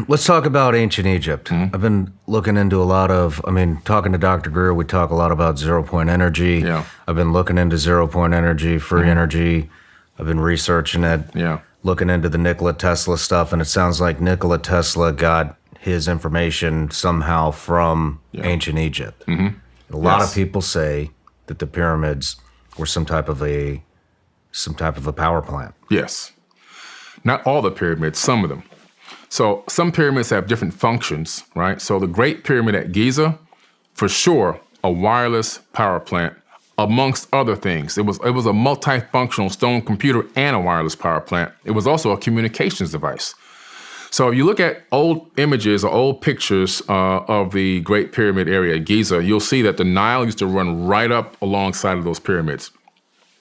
let's talk about ancient Egypt. I've been looking into a lot of, talking to Dr. Greer, we talk a lot about 0-point energy. Yeah. I've been looking into 0-point energy, free energy. I've been researching it. Yeah. Looking into the Nikola Tesla stuff, and it sounds like Nikola Tesla got his information somehow from ancient Egypt. A lot of people say that the pyramids were some type of a power plant. Yes. Not all the pyramids, some of them. So some pyramids have different functions, right? So the Great Pyramid at Giza, for sure, a wireless power plant, amongst other things. It was a multifunctional stone computer and a wireless power plant. It was also a communications device. So if you look at old images or old pictures of the Great Pyramid area at Giza, you'll see that the Nile used to run right up alongside of those pyramids.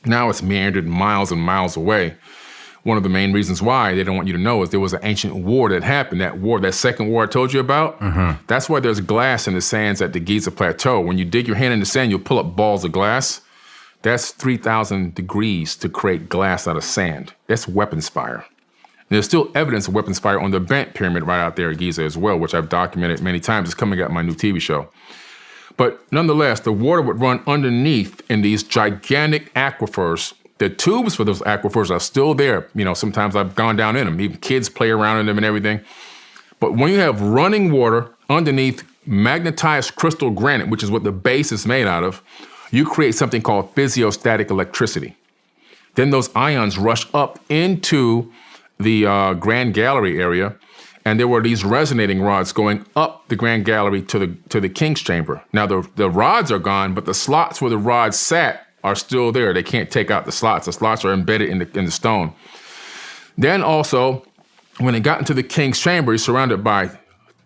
Now it's meandered miles and miles away. One of the main reasons why they don't want you to know is there was an ancient war that happened. That war, that second war I told you about, that's why there's glass in the sands at the Giza Plateau. When you dig your hand in the sand, you'll pull up balls of glass. That's 3,000 degrees to create glass out of sand. That's weapons fire. And there's still evidence of weapons fire on the Bent Pyramid right out there at Giza as well, which I've documented many times. It's coming out in my new TV show. But nonetheless, the water would run underneath in these gigantic aquifers. The tubes for those aquifers are still there. You know, sometimes I've gone down in them. Even kids play around in them and everything. But when you have running water underneath magnetized crystal granite, which is what the base is made out of, you create something called physiostatic electricity. Then those ions rush up into the Grand Gallery area, and there were these resonating rods going up the Grand Gallery to the King's Chamber. Now the rods are gone, but the slots where the rods sat are still there. They can't take out the slots. The slots are embedded in the stone. Then also, when it got into the King's Chamber, he's surrounded by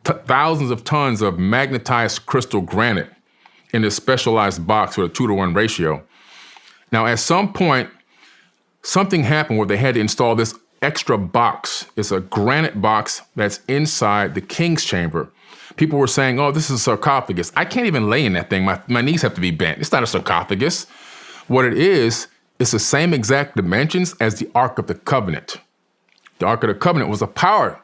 thousands of tons of magnetized crystal granite in this specialized box with a 2-to-1 ratio. Now, at some point, something happened where they had to install this extra box. It's a granite box that's inside the King's Chamber. People were saying, oh, this is a sarcophagus. I can't even lay in that thing. My knees have to be bent. It's not a sarcophagus. What it is, it's the same exact dimensions as the Ark of the Covenant. The Ark of the Covenant was a power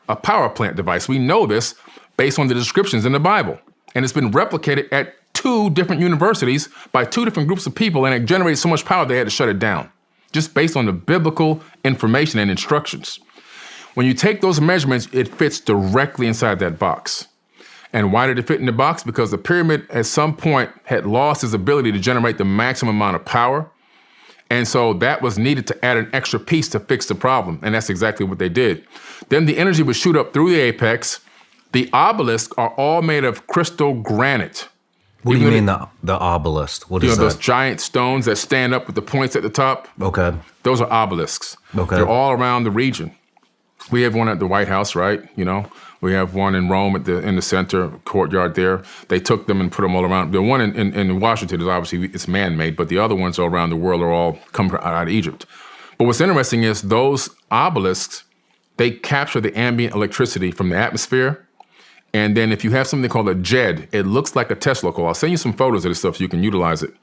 plant device. We know this based on the descriptions in the Bible. And it's been replicated at 2 different universities by 2 different groups of people, and it generated so much power they had to shut it down, just based on the biblical information and instructions. When you take those measurements, it fits directly inside that box. And why did it fit in the box? Because the pyramid at some point had lost its ability to generate the maximum amount of power. And so that was needed to add an extra piece to fix the problem. And that's exactly what they did. Then the energy would shoot up through the apex. The obelisks are all made of crystal granite. What do you mean the obelisk? What is that? Those giant stones that stand up with the points at the top? Okay. Those are obelisks. Okay. They're all around the region. We have one at the White House, right? You know, we have one in Rome in the center courtyard there. They took them and put them all around. The one in Washington is obviously, it's man-made, but the other ones around the world are all come out of Egypt. But what's interesting is those obelisks, they capture the ambient electricity from the atmosphere. And then if you have something called a JED, it looks like a Tesla coil. I'll send you some photos of this stuff so you can utilize it.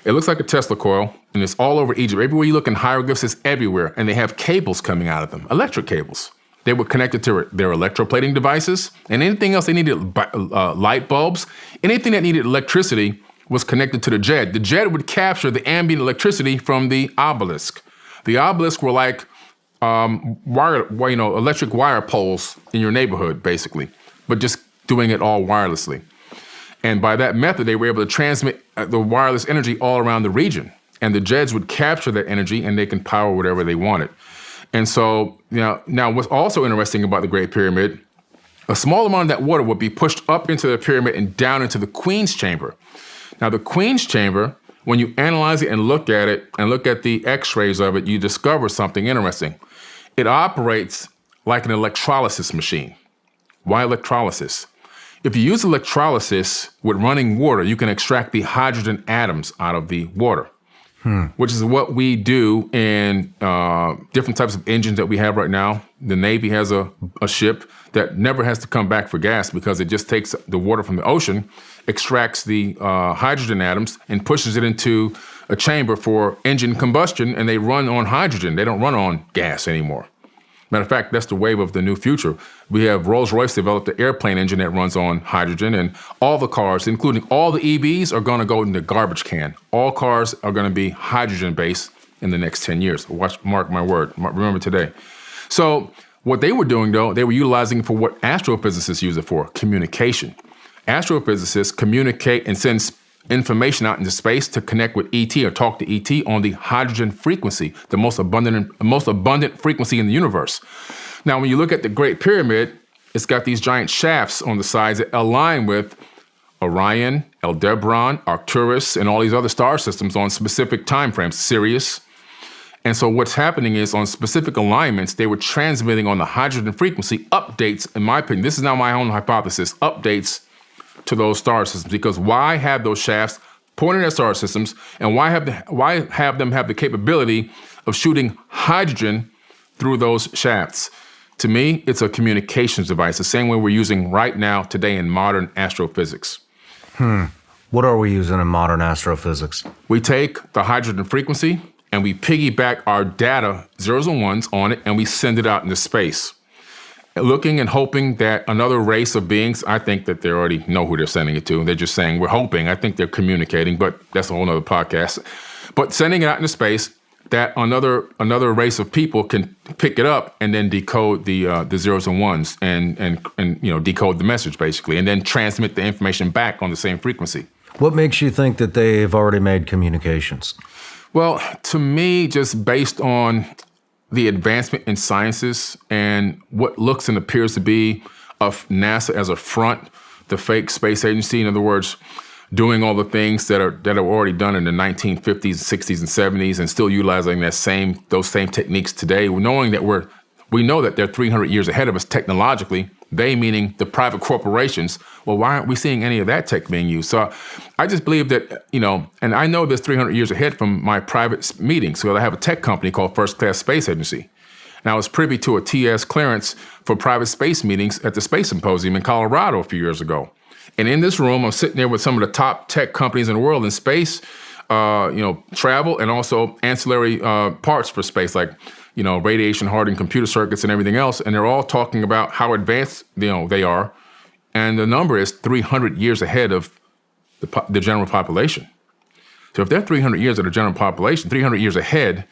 It looks like a Tesla coil, and it's all over Egypt. Everywhere you look in hieroglyphs, it's everywhere. And they have cables coming out of them, electric cables. They were connected to their electroplating devices, and anything else they needed, light bulbs, anything that needed electricity was connected to the JED. The JED would capture the ambient electricity from the obelisk. The obelisks were like electric wire poles in your neighborhood, basically, but just doing it all wirelessly. And by that method, they were able to transmit the wireless energy all around the region. And the JEDs would capture that energy and they can power whatever they wanted. And so, now what's also interesting about the Great Pyramid, a small amount of that water would be pushed up into the pyramid and down into the Queen's Chamber. Now, the Queen's Chamber, when you analyze it and look at it and look at the x-rays of it, you discover something interesting. It operates like an electrolysis machine. Why electrolysis? If you use electrolysis with running water, you can extract the hydrogen atoms out of the water, which is what we do in different types of engines that we have right now. The Navy has a ship that never has to come back for gas because it just takes the water from the ocean, extracts the hydrogen atoms, and pushes it into a chamber for engine combustion, and they run on hydrogen. They don't run on gas anymore. Matter of fact, that's the wave of the new future. We have Rolls-Royce developed an airplane engine that runs on hydrogen, and all the cars, including all the EVs, are going to go in the garbage can. All cars are going to be hydrogen-based in the next 10 years. Mark my word. Remember today. So what they were doing, though, they were utilizing for what astrophysicists use it for, communication. Astrophysicists communicate and send information out into space to connect with ET or talk to ET on the hydrogen frequency, the most abundant frequency in the universe. Now, when you look at the Great Pyramid, it's got these giant shafts on the sides that align with Orion, Aldebaran, Arcturus, and all these other star systems on specific time frames, Sirius. And so what's happening is on specific alignments, they were transmitting on the hydrogen frequency updates, in my opinion, this is now my own hypothesis, updates to those star systems. Because why have those shafts pointed at star systems, and why have them have the capability of shooting hydrogen through those shafts? To me, it's a communications device, the same way we're using right now today in modern astrophysics. What are we using in modern astrophysics? We take the hydrogen frequency and we piggyback our data, zeros and ones, on it, and we send it out into space. Looking and hoping that another race of beings, I think that they already know who they're sending it to. They're just saying, we're hoping. I think they're communicating, but that's a whole nother podcast. But sending it out into space, that another race of people can pick it up and then decode the zeros and ones and decode the message, basically, and then transmit the information back on the same frequency. What makes you think that they've already made communications? Well, to me, just based on the advancement in sciences and what looks and appears to be of NASA as a front, the fake space agency, in other words, doing all the things that are already done in the 1950s, 60s, and 70s, and still utilizing those same techniques today, knowing that we know that they're 300 years ahead of us technologically. They meaning the private corporations. Well, why aren't we seeing any of that tech being used? So I just believe that, and I know this 300 years ahead from my private meetings. So I have a tech company called First Class Space Agency. And I was privy to a TS clearance for private space meetings at the Space Symposium in Colorado a few years ago. And in this room, I'm sitting there with some of the top tech companies in the world in space, travel, and also ancillary parts for space, like radiation hardened computer circuits and everything else. And they're all talking about how advanced they are. And the number is 300 years ahead of the general population. So if they're 300 years of the general population, 300 years ahead,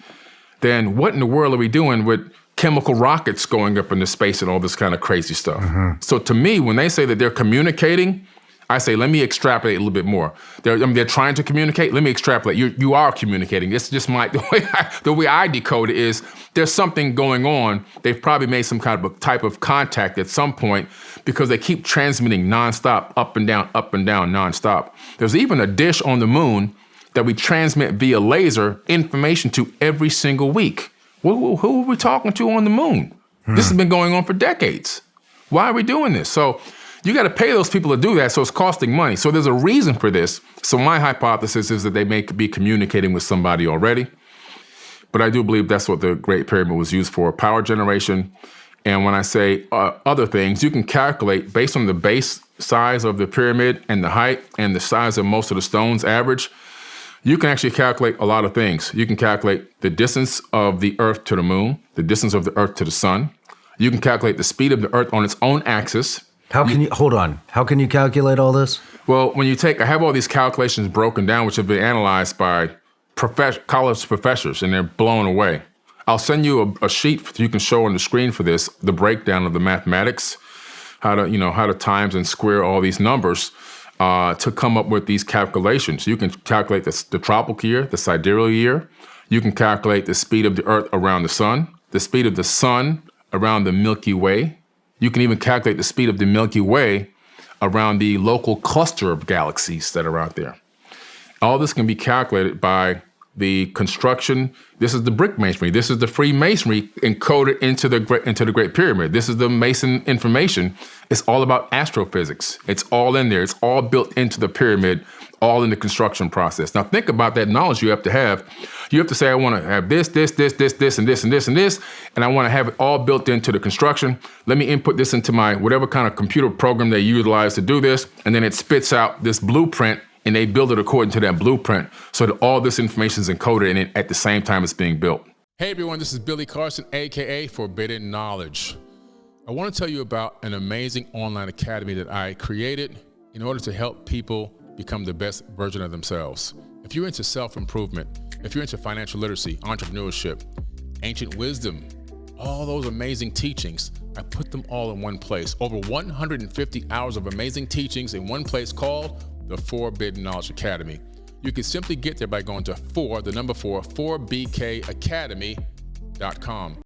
then what in the world are we doing with chemical rockets going up into space and all this kind of crazy stuff? Mm-hmm. So to me, when they say that they're communicating, I say, let me extrapolate a little bit more. They're trying to communicate. Let me extrapolate. You are communicating. It's just the way I decode it is there's something going on. They've probably made some kind of a type of contact at some point because they keep transmitting nonstop, up and down, nonstop. There's even a dish on the moon that we transmit via laser information to every single week. Who are we talking to on the moon? This has been going on for decades. Why are we doing this? So you got to pay those people to do that, so it's costing money. So there's a reason for this. So my hypothesis is that they may be communicating with somebody already. But I do believe that's what the Great Pyramid was used for, power generation. And when I say other things, you can calculate based on the base size of the pyramid and the height and the size of most of the stones average. You can actually calculate a lot of things. You can calculate the distance of the Earth to the moon, the distance of the Earth to the sun. You can calculate the speed of the Earth on its own axis. Hold on. How can you calculate all this? Well, I have all these calculations broken down, which have been analyzed by college professors, and they're blown away. I'll send you a sheet you can show on the screen for this, the breakdown of the mathematics, how to times and square all these numbers to come up with these calculations. You can calculate the tropical year, the sidereal year. You can calculate the speed of the Earth around the sun, the speed of the sun around the Milky Way. You can even calculate the speed of the Milky Way around the local cluster of galaxies that are out there. All this can be calculated by the construction. This is the brick masonry. This is the Freemasonry encoded into the Great Pyramid. This is the Mason information. It's all about astrophysics. It's all in there. It's all built into the pyramid, all in the construction process. Now think about that knowledge you have to have. You have to say, I want to have this, and this, and this, and I want to have it all built into the construction. Let me input this into my whatever kind of computer program they utilize to do this, and then it spits out this blueprint, and they build it according to that blueprint so that all this information is encoded in it at the same time it's being built. Hey everyone, this is Billy Carson, aka Forbidden Knowledge. I want to tell you about an amazing online academy that I created in order to help people become the best version of themselves. If you're into self-improvement, if you're into financial literacy, entrepreneurship, ancient wisdom, all those amazing teachings, I put them all in one place. Over 150 hours of amazing teachings in one place called the Forbidden Knowledge Academy. You can simply get there by going to 4bkacademy.com.